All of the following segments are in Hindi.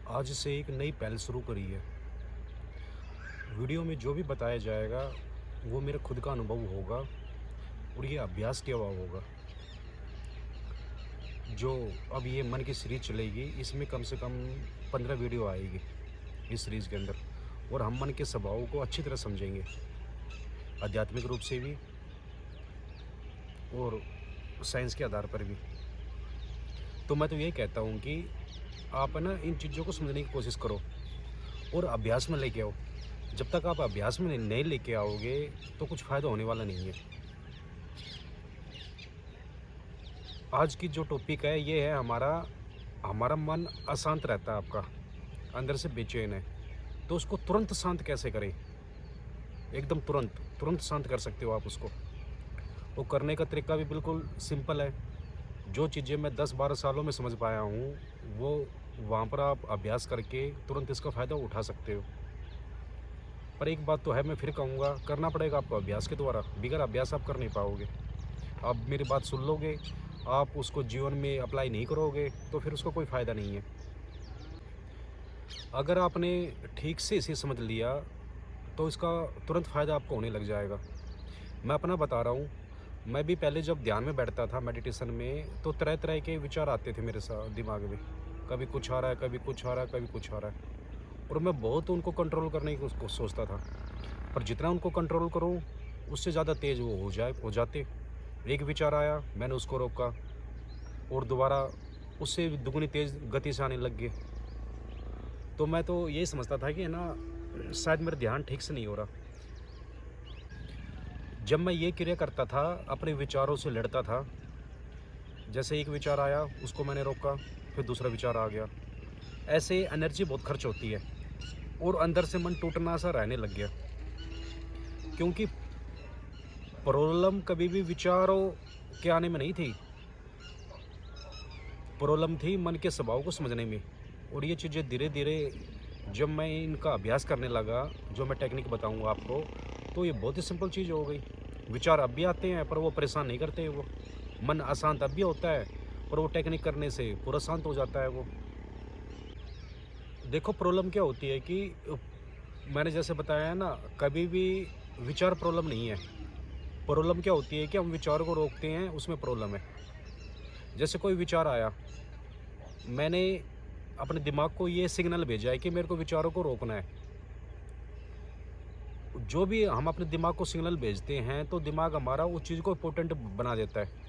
आज से एक नई पहल शुरू करी है। वीडियो में जो भी बताया जाएगा वो मेरा खुद का अनुभव होगा और ये अभ्यास किया हुआ होगा। जो अब ये मन की सीरीज़ चलेगी, इसमें कम से कम 15 वीडियो आएगी इस सीरीज़ के अंदर, और हम मन के स्वभाव को अच्छी तरह समझेंगे, आध्यात्मिक रूप से भी और साइंस के आधार पर भी। तो मैं तो यही कहता हूँ कि आप ना इन चीज़ों को समझने की कोशिश करो और अभ्यास में लेके आओ। जब तक आप अभ्यास में नहीं लेके आओगे तो कुछ फ़ायदा होने वाला नहीं है। आज की जो टॉपिक है ये है हमारा मन अशांत रहता है, आपका अंदर से बेचैन है, तो उसको तुरंत शांत कैसे करें। एकदम तुरंत शांत कर सकते हो आप उसको। वो करने का तरीका भी बिल्कुल सिंपल है। जो चीज़ें मैं 10-12 सालों में समझ पाया हूँ, वो वहाँ पर आप अभ्यास करके तुरंत इसका फ़ायदा उठा सकते हो। पर एक बात तो है, मैं फिर कहूँगा, करना पड़ेगा आपको अभ्यास के द्वारा। बगैर अभ्यास आप कर नहीं पाओगे। आप मेरी बात सुन लोगे, आप उसको जीवन में अप्लाई नहीं करोगे तो फिर उसका कोई फ़ायदा नहीं है। अगर आपने ठीक से इसे समझ लिया तो इसका तुरंत फ़ायदा आपको होने लग जाएगा। मैं अपना बता रहा हूँ। मैं भी पहले जब ध्यान में बैठता था, मेडिटेशन में, तो तरह तरह के विचार आते थे मेरे साथ दिमाग में। कभी कुछ आ रहा है, कभी कुछ आ रहा है, कभी कुछ आ रहा है, और मैं बहुत उनको कंट्रोल करने की उसको सोचता था। पर जितना उनको कंट्रोल करूँ उससे ज़्यादा तेज़ वो हो जाते। एक विचार आया, मैंने उसको रोका और दोबारा उससे दुगनी तेज़ गति से आने लग गए। तो मैं तो यही समझता था कि है ना, शायद मेरा ध्यान ठीक से नहीं हो रहा। जब मैं ये क्रिया करता था, अपने विचारों से लड़ता था, जैसे एक विचार आया उसको मैंने रोका, फिर दूसरा विचार आ गया, ऐसे एनर्जी बहुत खर्च होती है और अंदर से मन टूटना सा रहने लग गया। क्योंकि प्रॉब्लम कभी भी विचारों के आने में नहीं थी, प्रॉब्लम थी मन के स्वभाव को समझने में। और ये चीज़ें धीरे धीरे जब मैं इनका अभ्यास करने लगा, जो मैं टेक्निक बताऊंगा आपको, तो ये बहुत ही सिंपल चीज़ हो गई। विचार अब भी आते हैं पर वो परेशान नहीं करते। वो मन अशांत अब भी होता है पर वो टेक्निक करने से पूरा शांत हो जाता है वो। देखो, प्रॉब्लम क्या होती है कि मैंने जैसे बताया है ना, कभी भी विचार प्रॉब्लम नहीं है। प्रॉब्लम क्या होती है कि हम विचारों को रोकते हैं, उसमें प्रॉब्लम है। जैसे कोई विचार आया, मैंने अपने दिमाग को ये सिग्नल भेजा है कि मेरे को विचारों को रोकना है। जो भी हम अपने दिमाग को सिग्नल भेजते हैं तो दिमाग हमारा उस चीज़ को इम्पोर्टेंट बना देता है।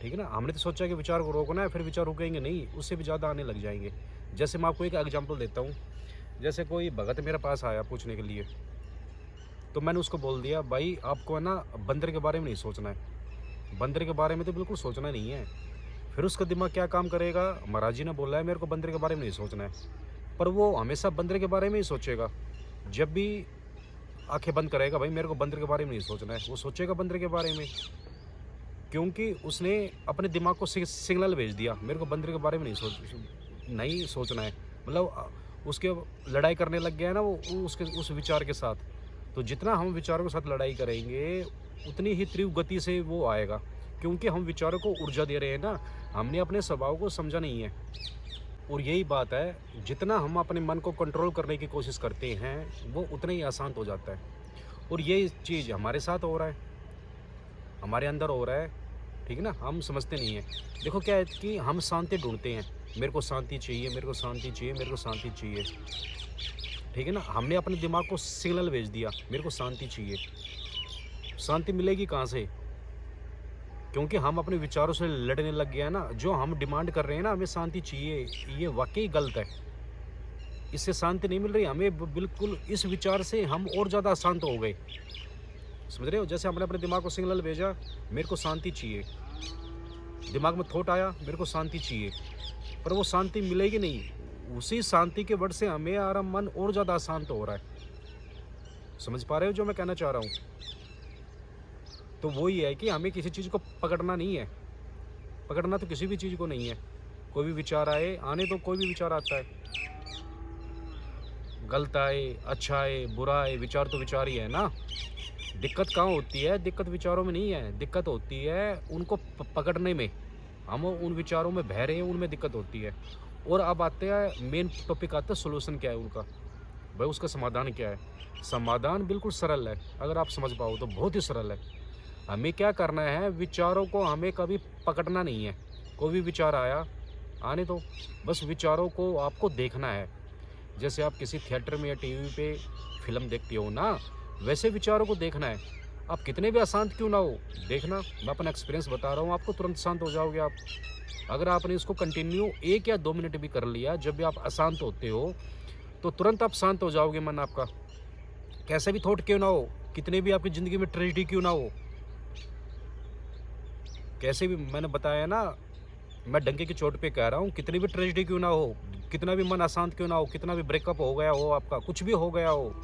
ठीक है ना। हमने तो सोचा कि विचार को रोकना है, फिर विचार रुकेंगे नहीं, उससे भी ज़्यादा आने लग जाएंगे। जैसे मैं आपको एक एग्जांपल देता हूँ। जैसे कोई भगत मेरे पास आया पूछने के लिए, तो मैंने उसको बोल दिया, भाई आपको है ना बंदर के बारे में नहीं सोचना है। बंदर के बारे में तो बिल्कुल सोचना नहीं है। फिर उसका दिमाग क्या काम करेगा, महाराज जी ने बोला है मेरे को बंदर के बारे में नहीं सोचना है, पर वो हमेशा बंदर के बारे में ही सोचेगा। जब भी आंखें बंद करेगा, भाई मेरे को बंदर के बारे में नहीं सोचना है, वो सोचेगा बंदर के बारे में। क्योंकि उसने अपने दिमाग को सिग्नल भेज दिया, मेरे को बंदर के बारे में नहीं सोचना है। मतलब उसके लड़ाई करने लग गया है ना वो उसके उस विचार के साथ। तो जितना हम विचारों के साथ लड़ाई करेंगे उतनी ही तीव्र गति से वो आएगा, क्योंकि हम विचारों को ऊर्जा दे रहे हैं ना, हमने अपने स्वभाव को समझा नहीं है। और यही बात है, जितना हम अपने मन को कंट्रोल करने की कोशिश करते हैं वो उतना ही आसान हो जाता है। और ये चीज़ हमारे साथ हो रहा है, हमारे अंदर हो रहा है। ठीक है ना, हम समझते नहीं हैं। देखो क्या है कि हम शांति ढूंढते हैं, मेरे को शांति चाहिए, मेरे को शांति चाहिए, मेरे को शांति चाहिए। ठीक है ना, हमने अपने दिमाग को सिग्नल भेज दिया मेरे को शांति चाहिए। शांति मिलेगी कहाँ से? क्योंकि हम अपने विचारों से लड़ने लग गए हैं ना। जो हम डिमांड कर रहे हैं ना, हमें शांति चाहिए, ये वाकई गलत है। इससे शांति नहीं मिल रही हमें, बिल्कुल इस विचार से हम और ज़्यादा अशांत हो गए। समझ रहे हो? जैसे हमने अपने दिमाग को सिग्नल भेजा, मेरे को शांति चाहिए, दिमाग में थॉट आया, मेरे को शांति चाहिए, पर वो शांति मिलेगी नहीं। उसी शांति के वर्ड से हमें हमारा मन और ज़्यादा अशांत हो रहा है। समझ पा रहे हो जो मैं कहना चाह रहा हूँ? तो वो ही है कि हमें किसी चीज़ को पकड़ना नहीं है। पकड़ना तो किसी भी चीज़ को नहीं है। कोई भी विचार आए, आने तो कोई भी विचार आता है, गलत आए, अच्छा आए, बुरा आए, विचार तो विचार ही है ना। दिक्कत कहाँ होती है? दिक्कत विचारों में नहीं है, दिक्कत होती है उनको पकड़ने में। हम उन विचारों में बह रहे हैं, उनमें दिक्कत होती है। और अब आते हैं मेन टॉपिक, आता है सोल्यूशन क्या है उनका, भाई उसका समाधान क्या है। समाधान बिल्कुल सरल है, अगर आप समझ पाओ तो बहुत ही सरल है। हमें क्या करना है, विचारों को हमें कभी पकड़ना नहीं है। कोई भी विचार आया आने दो, बस विचारों को आपको देखना है। जैसे आप किसी थिएटर में या टीवी पे फिल्म देखते हो ना, वैसे विचारों को देखना है। आप कितने भी अशांत क्यों ना हो, देखना, मैं अपना एक्सपीरियंस बता रहा हूँ आपको, तुरंत शांत हो जाओगे आप। अगर आपने इसको कंटिन्यू 1 या 2 मिनट भी कर लिया, जब भी आप अशांत होते हो तो तुरंत आप शांत हो जाओगे। मन आपका कैसे भी थॉट क्यों ना हो, कितने भी आपकी ज़िंदगी में ट्रेजेडी क्यों ना हो, कैसे भी, मैंने बताया ना, मैं डंके की चोट पे कह रहा हूँ, कितनी भी ट्रेजेडी क्यों ना हो, कितना भी मन अशांत क्यों ना हो, कितना भी ब्रेकअप हो गया हो आपका, कुछ भी हो गया हो,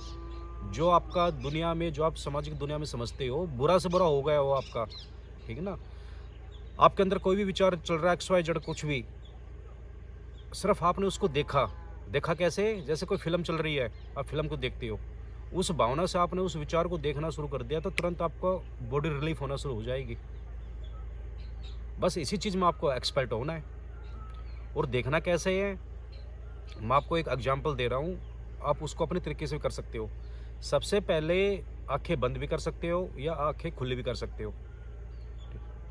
जो आपका दुनिया में, जो आप सामाजिक दुनिया में समझते हो, बुरा से बुरा हो गया हो आपका, ठीक है ना, आपके अंदर कोई भी विचार चल रहा है, एक्स वाई जेड कुछ भी, सिर्फ आपने उसको देखा। देखा कैसे, जैसे कोई फिल्म चल रही है, आप फिल्म को देखते हो, उस भावना से आपने उस विचार को देखना शुरू कर दिया, तो तुरंत आपको बॉडी रिलीफ होना शुरू हो जाएगी। बस इसी चीज़ में आपको एक्सपर्ट होना है। और देखना कैसे है, मैं आपको एक एग्जांपल दे रहा हूँ, आप उसको अपने तरीके से भी कर सकते हो। सबसे पहले आंखें बंद भी कर सकते हो या आंखें खुली भी कर सकते हो,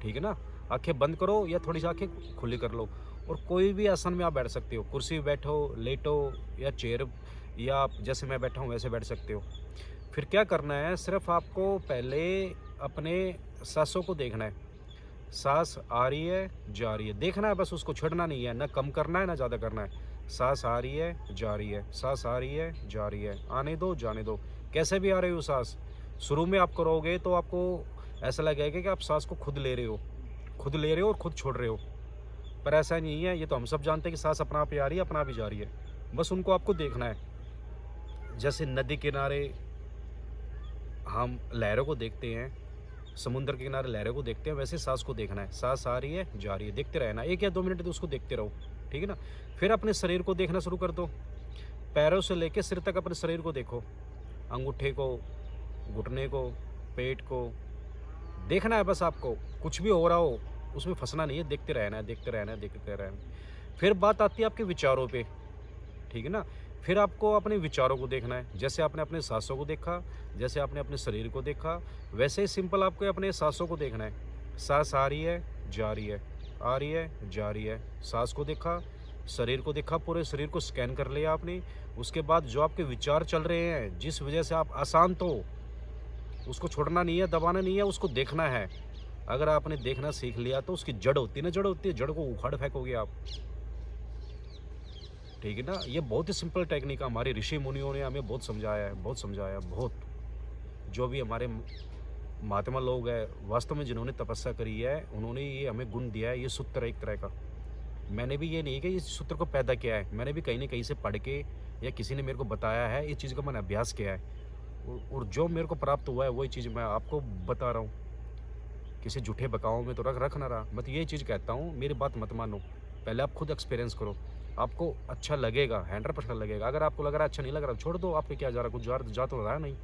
ठीक है ना। आंखें बंद करो या थोड़ी सी आंखें खुली कर लो, और कोई भी आसन में आप बैठ सकते हो, कुर्सी पे बैठो, लेटो या चेयर, या आप जैसे मैं बैठा हूँ वैसे बैठ सकते हो। फिर क्या करना है, सिर्फ आपको पहले अपने सांसों को देखना है। सांस आ रही है, जा रही है, देखना है बस, उसको छोड़ना नहीं है, ना कम करना है ना ज़्यादा करना है। सांस आ रही है, जा रही है, सांस आ रही है, जा रही है, आने दो जाने दो, कैसे भी आ रही हो सांस। शुरू में आप करोगे तो आपको ऐसा लगेगा कि आप सांस को खुद ले रहे हो, खुद ले रहे हो और खुद छोड़ रहे हो, पर ऐसा नहीं है। ये तो हम सब जानते हैं कि सांस अपना आप ही आ रही है, अपना आप ही जा रही है, बस उनको आपको देखना है। जैसे नदी किनारे हम लहरों को देखते हैं, समुद्र के किनारे लहरों को देखते हैं, वैसे सांस को देखना है। सांस आ रही है, जा रही है, देखते रहना, 1 या 2 मिनट तो उसको देखते रहो, ठीक है ना। फिर अपने शरीर को देखना शुरू कर दो, पैरों से लेके सिर तक अपने शरीर को देखो, अंगूठे को, घुटने को, पेट को, देखना है बस आपको। कुछ भी हो रहा हो उसमें फंसना नहीं है, देखते रहना है, देखते रहना है, देखते रहना है। फिर बात आती है आपके विचारों पे, ठीक है ना। फिर आपको अपने विचारों को देखना है, जैसे आपने अपने सांसों को देखा, जैसे आपने अपने शरीर को देखा, वैसे ही सिंपल आपको अपने सांसों को देखना है। सांस आ रही है, जा रही है, आ रही है, जा रही है, सांस को देखा, शरीर को देखा, पूरे शरीर को स्कैन कर लिया आपने। उसके बाद जो आपके विचार चल रहे हैं, जिस वजह से आप अशांत हो, उसको छोड़ना नहीं है, दबाना नहीं है, उसको देखना है। अगर आपने देखना सीख लिया तो उसकी जड़ होती है ना, जड़ होती है, जड़ को उखाड़ फेंकोगे आप, ठीक है ना। ये बहुत ही सिंपल टेक्निक है, हमारे ऋषि मुनियों ने हमें बहुत समझाया है, बहुत समझाया है, बहुत। जो भी हमारे महात्मा लोग हैं, वास्तव में जिन्होंने तपस्या करी है, उन्होंने ये हमें गुण दिया है। ये सूत्र है एक तरह का। मैंने भी ये नहीं कि इस सूत्र को पैदा किया है, मैंने भी कहीं ना कहीं से पढ़ के या किसी ने मेरे को बताया है, इस चीज़ का मैंने अभ्यास किया है, और जो मेरे को प्राप्त हुआ है वही चीज़ मैं आपको बता रहा हूँ। किसी झूठे बकाओं में तो रख ना रहा। मैं तो यही चीज़ कहता हूँ, मेरी बात मत मानो, पहले आप खुद एक्सपीरियंस करो, आपको अच्छा लगेगा, 100% लगेगा। अगर आपको लग रहा है अच्छा नहीं लग रहा, छोड़ दो, आपके क्या जा रहा, कुछ जा तो रहा नहीं।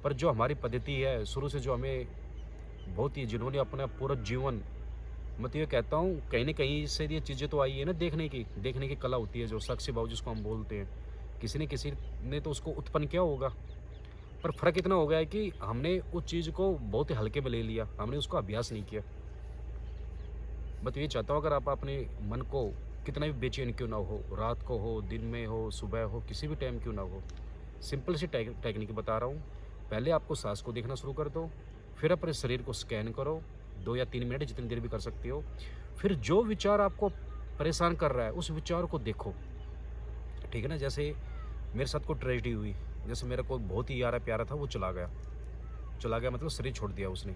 पर जो हमारी पद्धति है शुरू से, जो हमें बहुत ही, जिन्होंने अपना पूरा जीवन, मैं तो ये कहता हूँ कहीं ना कहीं से ये चीज़ें तो आई है ना, देखने की कला होती है, जो साक्षी भाव जिसको हम बोलते हैं, किसी ने तो उसको उत्पन्न किया होगा। पर फ़र्क इतना हो गया है कि हमने उस चीज़ को बहुत ही हल्के में ले लिया, हमने उसको अभ्यास नहीं किया। मैं तो ये चाहता हूँ, अगर आप अपने मन को कितना भी बेचैन क्यों ना हो, रात को हो, दिन में हो, सुबह हो, किसी भी टाइम क्यों ना हो, सिंपल सी टेक्निक बता रहा हूँ। पहले आपको सांस को देखना शुरू कर दो, फिर अपने शरीर को स्कैन करो, 2 या 3 मिनट, जितनी देर भी कर सकते हो। फिर जो विचार आपको परेशान कर रहा है, उस विचार को देखो, ठीक है ना। जैसे मेरे साथ कोई ट्रेजेडी हुई, जैसे मेरा कोई बहुत ही यारा प्यारा था, वो चला गया मतलब शरीर छोड़ दिया उसने,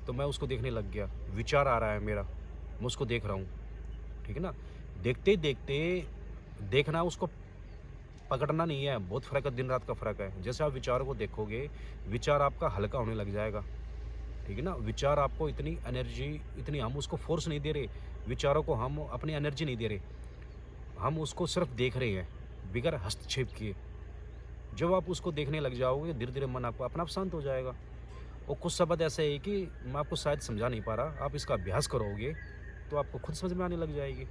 तो मैं उसको देखने लग गया। विचार आ रहा है मेरा, मैं उसको देख रहा हूँ, ठीक है ना। देखते ही देखते देखना, उसको पकड़ना नहीं है, बहुत फ़र्क है, दिन रात का फ़र्क है। जैसे आप विचारों को देखोगे, विचार आपका हल्का होने लग जाएगा, ठीक है ना। विचार आपको इतनी एनर्जी, इतनी, हम उसको फोर्स नहीं दे रहे, विचारों को हम अपनी एनर्जी नहीं दे रहे, हम उसको सिर्फ देख रहे हैं बिगैर हस्तक्षेप किए। जब आप उसको देखने लग जाओगे, धीरे धीरे मन आपको अपना आप शांत हो जाएगा। और कुछ शब्द ऐसे है कि मैं आपको शायद समझा नहीं पा रहा, आप इसका अभ्यास करोगे तो आपको खुद समझ में आने लग जाएगी।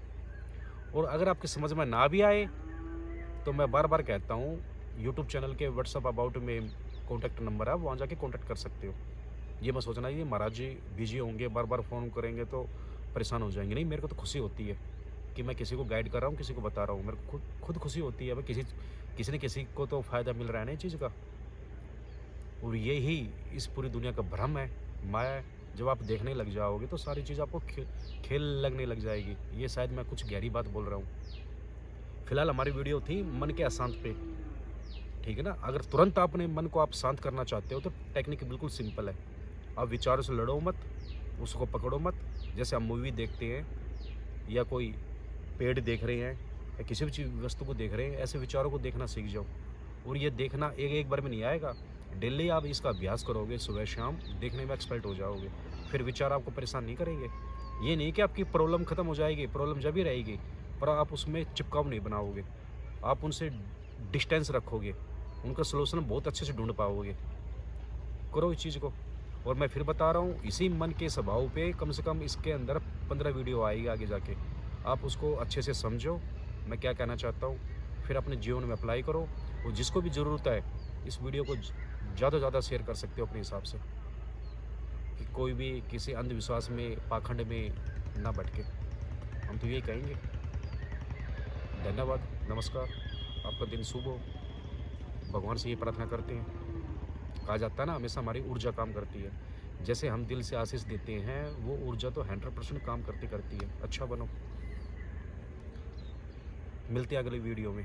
और अगर आपकी समझ में ना भी आए तो मैं बार बार कहता हूँ, यूट्यूब चैनल के व्हाट्सअप अबाउट में कॉन्टैक्ट नंबर है, वहाँ जाके कॉन्टैक्ट कर सकते हो। ये मत सोचना ये महाराज जी बिजी होंगे, बार बार फ़ोन करेंगे तो परेशान हो जाएंगे। नहीं, मेरे को तो खुशी होती है कि मैं किसी को गाइड कर रहा हूँ, किसी को बता रहा हूँ। मेरे को खुद खुशी होती है, मैं किसी न किसी को तो फ़ायदा मिल रहा है ना इस चीज़ का। और यही इस पूरी दुनिया का भ्रम है, माया है। जब आप देखने लग जाओगे तो सारी चीज़ आपको खेल लगने लग जाएगी। ये शायद मैं कुछ गहरी बात बोल रहा हूँ। फिलहाल हमारी वीडियो थी मन के अशांत पे, ठीक है ना। अगर तुरंत अपने मन को आप शांत करना चाहते हो तो टेक्निक बिल्कुल सिंपल है। आप विचारों से लड़ो मत, उसको पकड़ो मत। जैसे हम मूवी देखते हैं या कोई पेड़ देख रहे हैं या किसी भी चीज़ वस्तु को देख रहे हैं, ऐसे विचारों को देखना सीख जाओ। और ये देखना एक एक बार में नहीं आएगा, डेली आप इसका अभ्यास करोगे, सुबह शाम देखने में एक्सपर्ट हो जाओगे। फिर विचार आपको परेशान नहीं करेंगे। ये नहीं कि आपकी प्रॉब्लम ख़त्म हो जाएगी, प्रॉब्लम जब ही रहेगी, पर आप उसमें चिपकाव नहीं बनाओगे। आप उनसे डिस्टेंस रखोगे, उनका सलूशन बहुत अच्छे से ढूंढ पाओगे। करो इस चीज़ को। और मैं फिर बता रहा हूँ, इसी मन के स्वभाव पे कम से कम इसके अंदर 15 वीडियो आएगी आगे जाके। आप उसको अच्छे से समझो मैं क्या कहना चाहता हूँ, फिर अपने जीवन में अप्लाई करो। और जिसको भी ज़रूरत है इस वीडियो को ज़्यादा से ज़्यादा शेयर कर सकते हो अपने हिसाब से, कि कोई भी किसी अंधविश्वास में, पाखंड में ना भटके। हम तो यही कहेंगे। धन्यवाद, नमस्कार, आपका दिन शुभ हो। भगवान से ये प्रार्थना करते हैं। कहा जाता है ना, हमेशा हमारी ऊर्जा काम करती है। जैसे हम दिल से आशीष देते हैं, वो ऊर्जा तो 100% काम करती है। अच्छा बनो। मिलते हैं अगले वीडियो में।